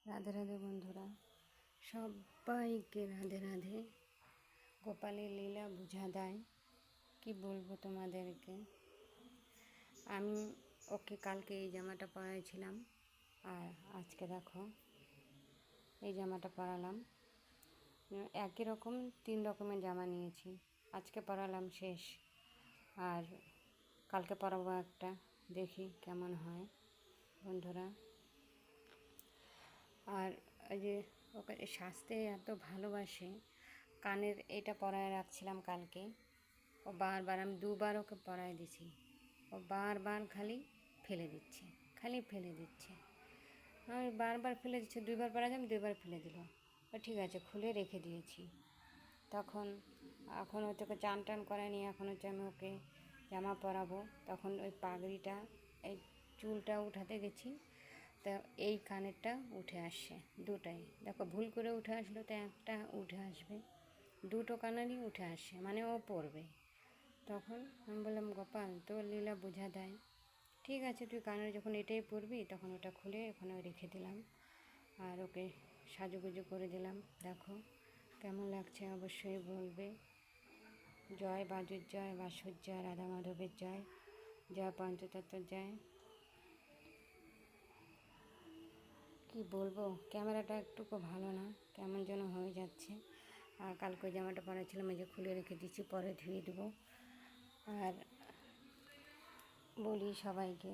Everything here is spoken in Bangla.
রাধে রাধে বন্ধুরা, সবাইকে রাধে রাধে। গোপালের লীলা বুঝা দেয়, কি বলবো তোমাদেরকে। আমি ওকে কালকে এই জামাটা পরাইছিলাম, আর আজকে দেখো এই জামাটা পরালাম। একই রকম 3 রকমের জামা নিয়েছি, আজকে পরালাম শেষ, আর কালকে পরাবো একটা, দেখি কেমন হয় বন্ধুরা। আর ওই যে ওকে সাজতে এত ভালোবাসে, কানের এটা পরায় রাখছিলাম কালকে, ও বারবার, আমি 2বার ওকে পরায় দিছি, ও বারবার খালি ফেলে দিচ্ছে, আমি বারবার ফেলে দিচ্ছে। 2বার পরাই, আমি 2বার ফেলে দিল। ঠিক আছে, খুলে রেখে দিয়েছি। এখন হচ্ছে ওকে চান টান করায়নি, এখন হচ্ছে আমি ওকে জামা পরাবো। তখন ওই পাগড়িটা, এই চুলটা উঠাতে গেছি, তা এই কানেরটা উঠে আসছে, দুটাই দেখো, ভুল করে উঠে আসলো, তো একটা উঠে আসবে, দুটো কানেরই উঠে আসে, মানে ও পরবে। তখন আমি বললাম, গোপাল তোর লীলা বোঝা দেয়, ঠিক আছে তুই কানের যখন এটাই পরবি, তখন ওটা খুলে ওখানে রেখে দিলাম, আর ওকে সাজুগুজু করে দিলাম। দেখো কেমন লাগছে অবশ্যই বলবে। জয় বাজুর জয়, বাসুর জয়, রাধা মাধবের জয়, জয় পঞ্চতত্ত্বর জয়। কি বলবো, ক্যামেরাটা একটুকু ভালো না, কেমন যেন হয়ে যাচ্ছে। আর কালকে জামাটা পরেছিলাম, এই যে খুলে রেখে দিচ্ছি, পরে ধুয়ে দেবো। আর বলি সবাইকে,